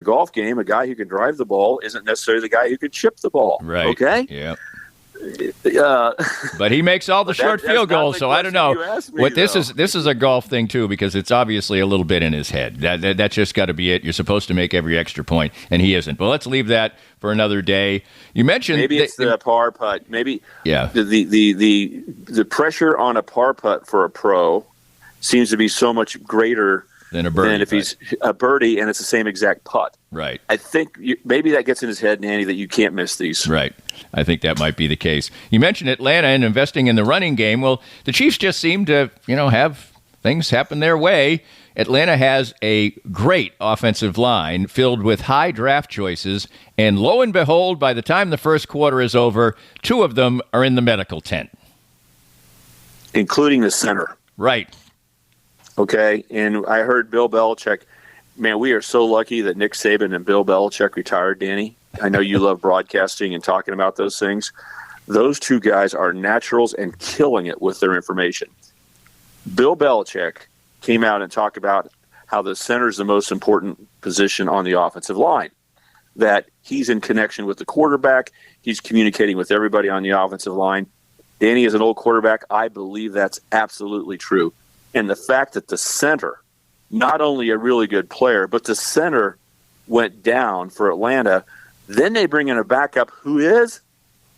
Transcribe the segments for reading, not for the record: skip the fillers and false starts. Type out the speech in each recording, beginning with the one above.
golf game, a guy who can drive the ball isn't necessarily the guy who can chip the ball. Right. Okay? Yeah. But he makes all the short field goals, so I don't know. This is a golf thing too, because it's obviously a little bit in his head. That's just got to be it. You're supposed to make every extra point, and he isn't. But let's leave that for another day. You mentioned maybe it's the par putt. Maybe yeah. The pressure on a par putt for a pro seems to be so much greater than a birdie. Than if he's a birdie and it's the same exact putt. Right. I think maybe that gets in his head, Danny, that you can't miss these. Right. I think that might be the case. You mentioned Atlanta and investing in the running game. Well, the Chiefs just seem to, have things happen their way. Atlanta has a great offensive line filled with high draft choices, and lo and behold, by the time the first quarter is over, 2 of them are in the medical tent. Including the center. Right. Okay, and I heard Bill Belichick. Man, we are so lucky that Nick Saban and Bill Belichick retired, Danny. I know you love broadcasting and talking about those things. Those 2 guys are naturals and killing it with their information. Bill Belichick came out and talked about how the center is the most important position on the offensive line, that he's in connection with the quarterback, he's communicating with everybody on the offensive line. Danny is an old quarterback. I believe that's absolutely true. And the fact that the center, not only a really good player, but the center went down for Atlanta, then they bring in a backup who is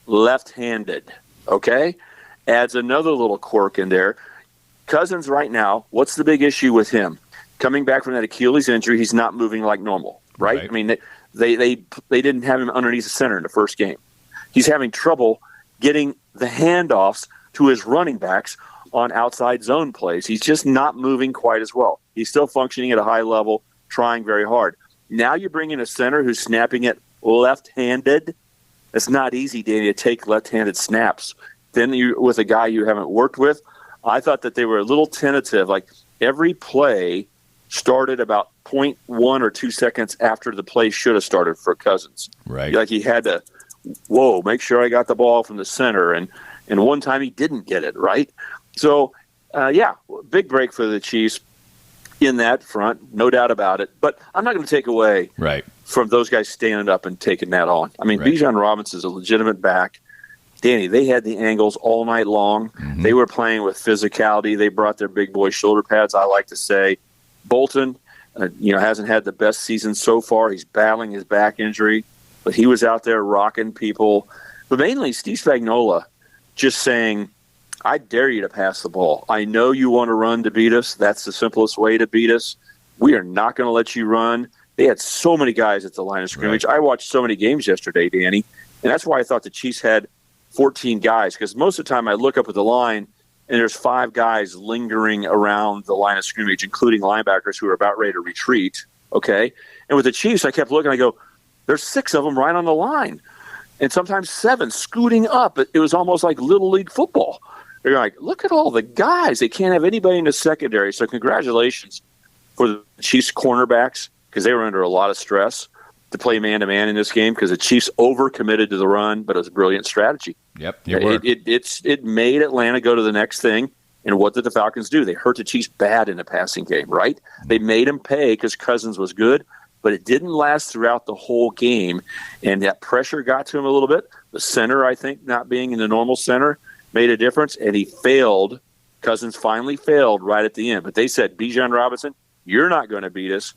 left-handed, okay? Adds another little quirk in there. Cousins right now, what's the big issue with him? Coming back from that Achilles injury, he's not moving like normal, right? I mean, they didn't have him underneath the center in the first game. He's having trouble getting the handoffs to his running backs on outside zone plays. He's just not moving quite as well. He's still functioning at a high level, trying very hard. Now you bring in a center who's snapping it left-handed. It's not easy, Danny, to take left-handed snaps. Then you with a guy you haven't worked with. I thought that they were a little tentative. Like every play started about 0.1 or 2 seconds after the play should have started for Cousins. Right. Like he had to, make sure I got the ball from the center. And one time he didn't get it, right? So, big break for the Chiefs in that front, no doubt about it. But I'm not going to take away from those guys standing up and taking that on. I mean, Bijan Robinson is a legitimate back. Danny, they had the angles all night long. Mm-hmm. They were playing with physicality. They brought their big boy shoulder pads, I like to say. Bolton, hasn't had the best season so far. He's battling his back injury, but he was out there rocking people. But mainly Steve Spagnuolo just saying, I dare you to pass the ball. I know you want to run to beat us. That's the simplest way to beat us. We are not going to let you run. They had so many guys at the line of scrimmage. I watched so many games yesterday, Danny, and that's why I thought the Chiefs had 14 guys, because most of the time I look up at the line and there's 5 guys lingering around the line of scrimmage, including linebackers who are about ready to retreat, okay? And with the Chiefs, I kept looking, I go, there's 6 of them right on the line, and sometimes 7 scooting up. It was almost like Little League football. They're like, look at all the guys. They can't have anybody in the secondary. So congratulations for the Chiefs cornerbacks, because they were under a lot of stress to play man-to-man in this game, because the Chiefs over-committed to the run, but it was a brilliant strategy. Yep, it made Atlanta go to the next thing, and what did the Falcons do? They hurt the Chiefs bad in the passing game, right? They made them pay because Cousins was good, but it didn't last throughout the whole game, and that pressure got to him a little bit. The center, I think, not being in the normal center, made a difference, and he failed. Cousins finally failed right at the end. But they said, Bijan Robinson, you're not going to beat us.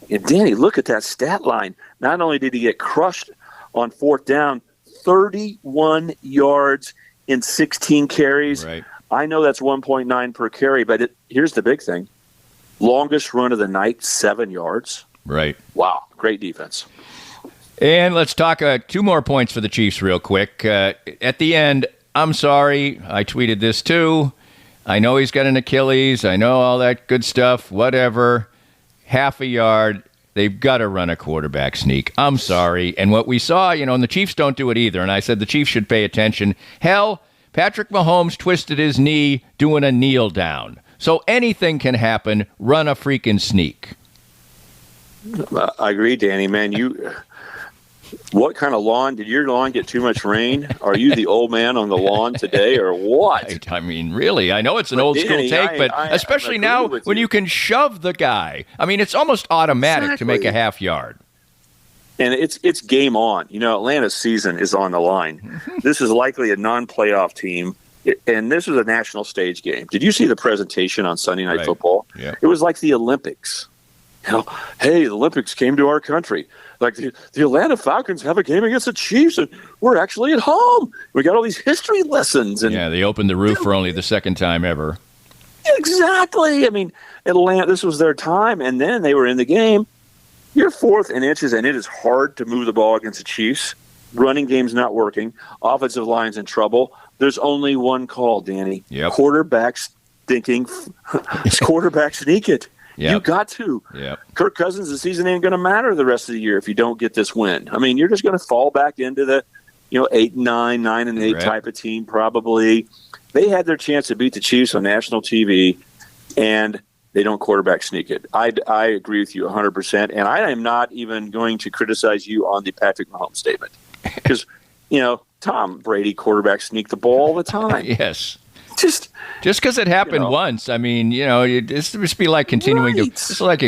And Danny, look at that stat line. Not only did he get crushed on 4th down, 31 yards in 16 carries. Right. I know that's 1.9 per carry, but here's the big thing. Longest run of the night, 7 yards. Right. Wow, great defense. And let's talk 2 more points for the Chiefs real quick. At the end, I'm sorry, I tweeted this too. I know he's got an Achilles. I know all that good stuff, whatever. Half a yard. They've got to run a quarterback sneak. I'm sorry. And what we saw, and the Chiefs don't do it either. And I said the Chiefs should pay attention. Hell, Patrick Mahomes twisted his knee doing a kneel down. So anything can happen. Run a freaking sneak. I agree, Danny. Man, what kind of lawn? Did your lawn get too much rain? Are you the old man on the lawn today, or what? I mean, really, I know it's an old school take, but especially now when you can shove the guy. I mean, it's almost automatic to make a half yard. And it's game on. Atlanta's season is on the line. This is likely a non-playoff team, and this was a national stage game. Did you see the presentation on Sunday Night Football? Yeah. It was like the Olympics. Hey, the Olympics came to our country. Like the Atlanta Falcons have a game against the Chiefs, and we're actually at home. We got all these history lessons. And they opened the roof for only the second time ever. Exactly. I mean, Atlanta, this was their time, and then they were in the game. You're fourth in inches, and it is hard to move the ball against the Chiefs. Running game's not working. Offensive line's in trouble. There's only one call, Danny. Yep. Quarterback stinking. Quarterback sneak it. Yep. You got to. Yep. Kirk Cousins, the season ain't going to matter the rest of the year if you don't get this win. I mean, you're just going to fall back into the 8-9, 9-8 type of team probably. They had their chance to beat the Chiefs on national TV, and they don't quarterback sneak it. I agree with you 100%, and I am not even going to criticize you on the Patrick Mahomes statement because, Tom Brady quarterback sneak the ball all the time. Yes. Just because it happened once, I mean, this would be like continuing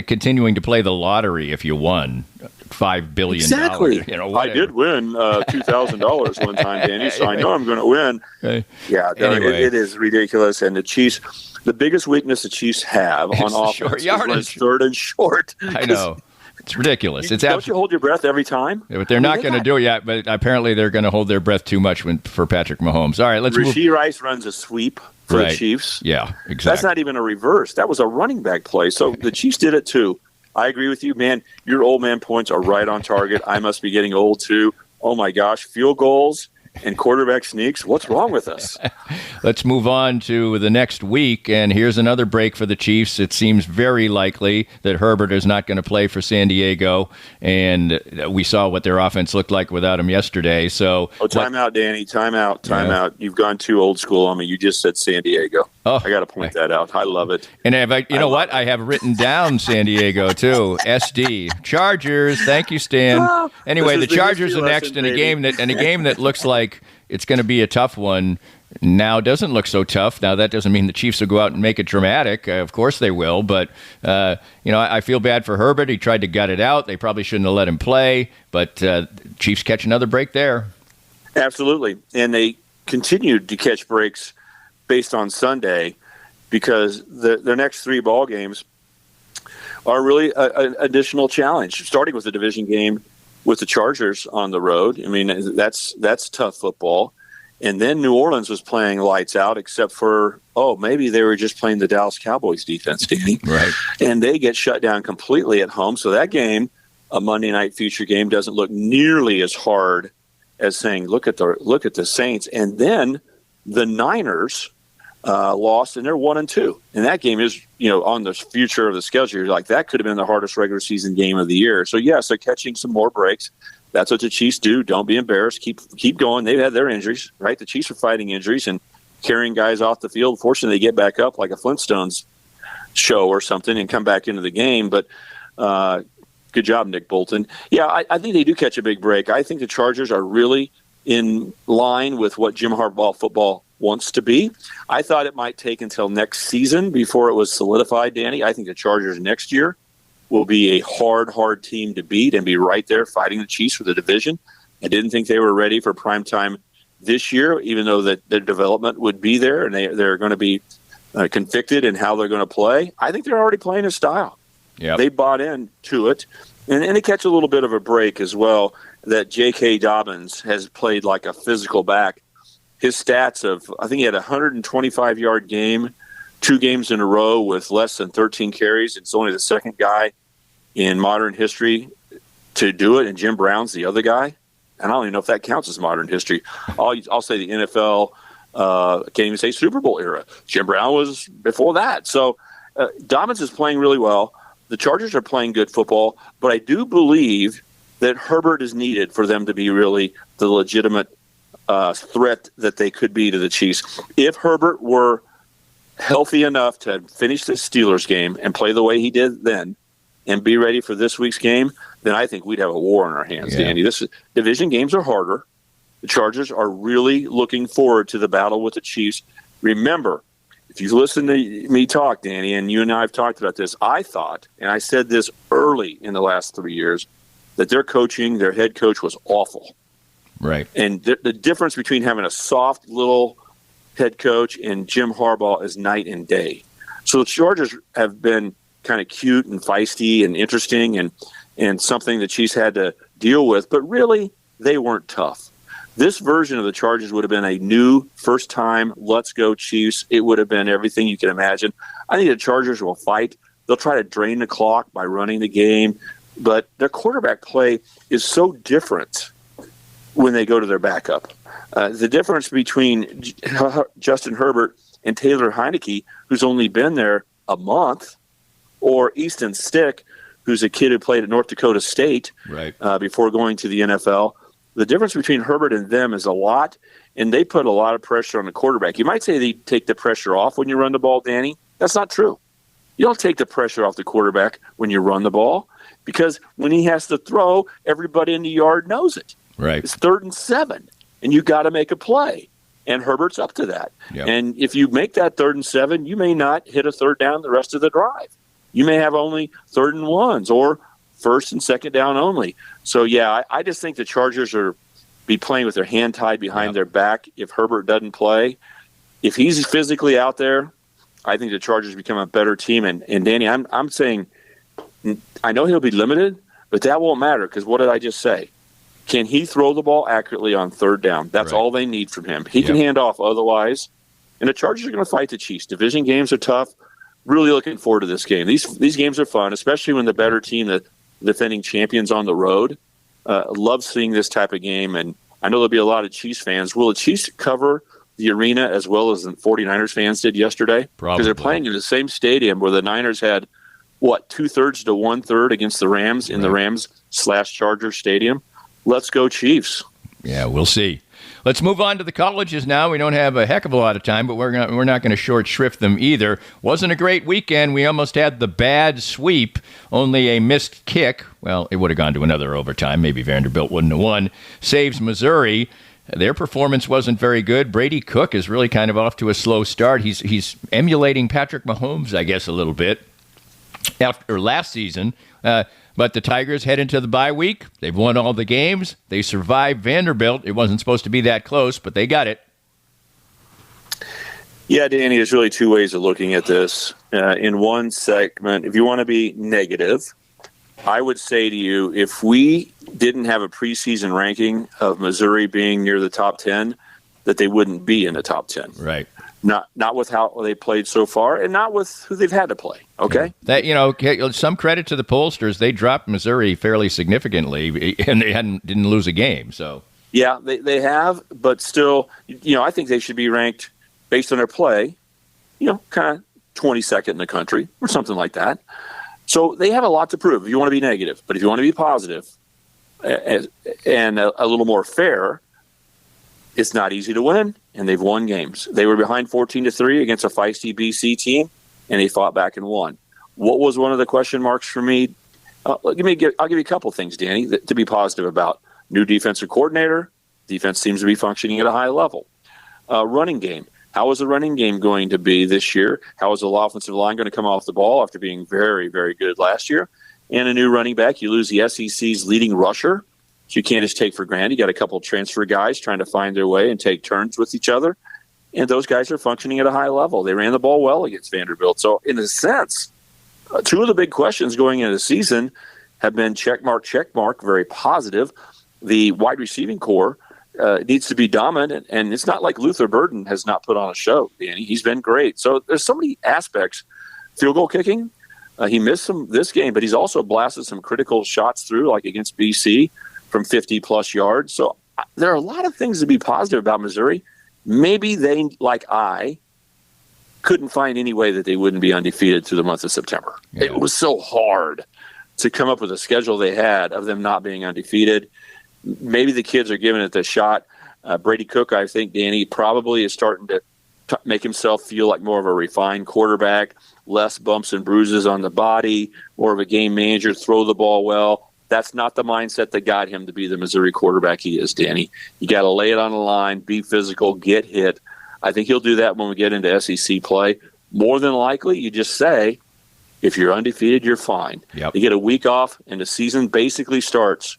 continuing to play the lottery if you won $5 billion. Exactly. I did win $2,000 one time, Danny, so I know I'm going to win. Okay. Yeah, anyway. it is ridiculous, and the Chiefs. The biggest weakness the Chiefs have on offense short is yardage. Third and short. I know. It's ridiculous. Don't you hold your breath every time? Yeah, but they're not going to do it yet. But apparently they're going to hold their breath too much for Patrick Mahomes. All right, let's move. Rashee Rice runs a sweep for the Chiefs. Yeah, exactly. That's not even a reverse. That was a running back play. So the Chiefs did it too. I agree with you, man. Your old man points are right on target. I must be getting old too. Oh my gosh, field goals and quarterback sneaks. What's wrong with us? Let's move on to the next week, and here's another break for the Chiefs. It seems very likely that Herbert is not going to play for San Diego, and we saw what their offense looked like without him yesterday. So, time out, Danny. Time out. You've gone too old school on me. You just said San Diego. Oh, I got to point that out. I love it. And I have written down San Diego too. SD Chargers. Thank you, Stan. Anyway, the Chargers are next in a game that looks like it's going to be a tough one. Now doesn't look so tough. Now that doesn't mean the Chiefs will go out and make it dramatic. Of course they will, but I feel bad for Herbert. He tried to gut it out. They probably shouldn't have let him play, but Chiefs catch another break there. Absolutely, and they continued to catch breaks based on Sunday because their next three ball games are really an additional challenge. Starting with the division game with the Chargers on the road. I mean, that's tough football. And then New Orleans was playing lights out, except for, maybe they were just playing the Dallas Cowboys defense, Danny. Right. And they get shut down completely at home. So that game, a Monday night future game, doesn't look nearly as hard as saying, look at the Saints. And then the Niners lost, and they're 1-2. And that game is, on the future of the schedule, you're like, that could have been the hardest regular season game of the year. So, yes, they're catching some more breaks. That's what the Chiefs do. Don't be embarrassed. Keep going. They've had their injuries, right? The Chiefs are fighting injuries and carrying guys off the field. Fortunately, they get back up like a Flintstones show or something and come back into the game. But good job, Nick Bolton. Yeah, I think they do catch a big break. I think the Chargers are really in line with what Jim Harbaugh football wants to be. I thought it might take until next season before it was solidified, Danny. I think the Chargers next year will be a hard team to beat and be right there fighting the Chiefs for the division. I didn't think they were ready for primetime this year, even though that their development would be there and they're going to be convicted in how they're going to play. I think they're already playing a style. Yep. They bought into it. And they catch a little bit of a break as well that J.K. Dobbins has played like a physical back. His stats I think he had a 125-yard game, 2 games in a row with less than 13 carries. It's only the second guy in modern history to do it, and Jim Brown's the other guy. And I don't even know if that counts as modern history. I'll say the NFL, can't even say Super Bowl era. Jim Brown was before that. So Dobbins is playing really well. The Chargers are playing good football, but I do believe that Herbert is needed for them to be really the legitimate threat that they could be to the Chiefs. If Herbert were healthy enough to finish the Steelers game and play the way he did then and be ready for this week's game, then I think we'd have a war on our hands, Danny. Division games are harder. The Chargers are really looking forward to the battle with the Chiefs. Remember, if you listen to me talk, Danny, and you and I have talked about this, I thought, and I said this early in the last 3 years, that their coaching, their head coach was awful. Right. And the difference between having a soft little head coach and Jim Harbaugh is night and day. So the Chargers have been kind of cute and feisty and interesting and something the Chiefs had to deal with, but really they weren't tough. This version of the Chargers would have been a new first time, let's go Chiefs. It would have been everything you can imagine. I think the Chargers will fight. They'll try to drain the clock by running the game, but their quarterback play is so different when they go to their backup. The difference between Justin Herbert and Taylor Heineke, who's only been there a month, or Easton Stick, who's a kid who played at North Dakota State before going to the NFL. The difference between Herbert and them is a lot, and they put a lot of pressure on the quarterback. You might say they take the pressure off when you run the ball, Danny. That's not true. You don't take the pressure off the quarterback when you run the ball, because when he has to throw, everybody in the yard knows it. Right. It's 3rd and 7, and you got to make a play, and Herbert's up to that. Yep. And if you make that 3rd and 7, you may not hit a 3rd down the rest of the drive. You may have only 3rd and 1s or 1st and 2nd down only. So, yeah, I just think the Chargers are be playing with their hand tied behind their back if Herbert doesn't play. If he's physically out there, I think the Chargers become a better team. And Danny, I'm saying I know he'll be limited, but that won't matter, because what did I just say? Can he throw the ball accurately on 3rd down? That's all they need from him. He can hand off otherwise. And the Chargers are going to fight the Chiefs. Division games are tough. Really looking forward to this game. These games are fun, especially when the better team, the defending champions, on the road. Love seeing this type of game, and I know there'll be a lot of Chiefs fans. Will the Chiefs cover the arena as well as the 49ers fans did yesterday? Probably. Because they're playing in the same stadium where the Niners had, 2/3 to 1/3 against the Rams in the Rams/Chargers stadium. Let's go Chiefs. Yeah, we'll see. Let's move on to the colleges now. We don't have a heck of a lot of time, but we're not going to short shrift them either. Wasn't a great weekend. We almost had the bad sweep, only a missed kick. Well, it would have gone to another overtime. Maybe Vanderbilt wouldn't have won. Saves Missouri. Their performance wasn't very good. Brady Cook is really kind of off to a slow start. He's emulating Patrick Mahomes, I guess, a little bit after last season. But the Tigers head into the bye week. They've won all the games. They survived Vanderbilt. It wasn't supposed to be that close, but they got it. Yeah, Danny, there's really two ways of looking at this. In one segment, if you want to be negative, I would say to you, if we didn't have a preseason ranking of Missouri being near the top 10, that they wouldn't be in the top 10. Right. Not with how they played so far, and not with who they've had to play. Okay, that some credit to the pollsters. They dropped Missouri fairly significantly, and they didn't lose a game. So yeah, they have, but still, I think they should be ranked based on their play. Kind of 22nd in the country or something like that. So they have a lot to prove. If you want to be negative, but if you want to be positive and a little more fair, it's not easy to win, and they've won games. They were behind 14-3 against a feisty BC team, and they fought back and won. What was one of the question marks for me? I'll give you a couple things, Danny, to be positive about. New defensive coordinator. Defense seems to be functioning at a high level. Running game. How is the running game going to be this year? How is the offensive line going to come off the ball after being very, very good last year? And a new running back. You lose the SEC's leading rusher. So you can't just take for granted. You got a couple of transfer guys trying to find their way and take turns with each other. And those guys are functioning at a high level. They ran the ball well against Vanderbilt. So in a sense, two of the big questions going into the season have been check mark, very positive. The wide receiving core needs to be dominant. And it's not like Luther Burden has not put on a show, Danny. He's been great. So there's so many aspects. Field goal kicking. He missed some this game, but he's also blasted some critical shots through, like against BC, from 50-plus yards. So there are a lot of things to be positive about Missouri. Maybe they, like I, couldn't find any way that they wouldn't be undefeated through the month of September. Yeah. It was so hard to come up with a schedule they had of them not being undefeated. Maybe the kids are giving it the shot. Brady Cook, I think, Danny, probably is starting to make himself feel like more of a refined quarterback, less bumps and bruises on the body, more of a game manager, throw the ball well. That's not the mindset that got him to be the Missouri quarterback he is, Danny. You got to lay it on the line, be physical, get hit. I think he'll do that when we get into SEC play. More than likely, you just say, If you're undefeated, you're fine. Yep. You get a week off, and the season basically starts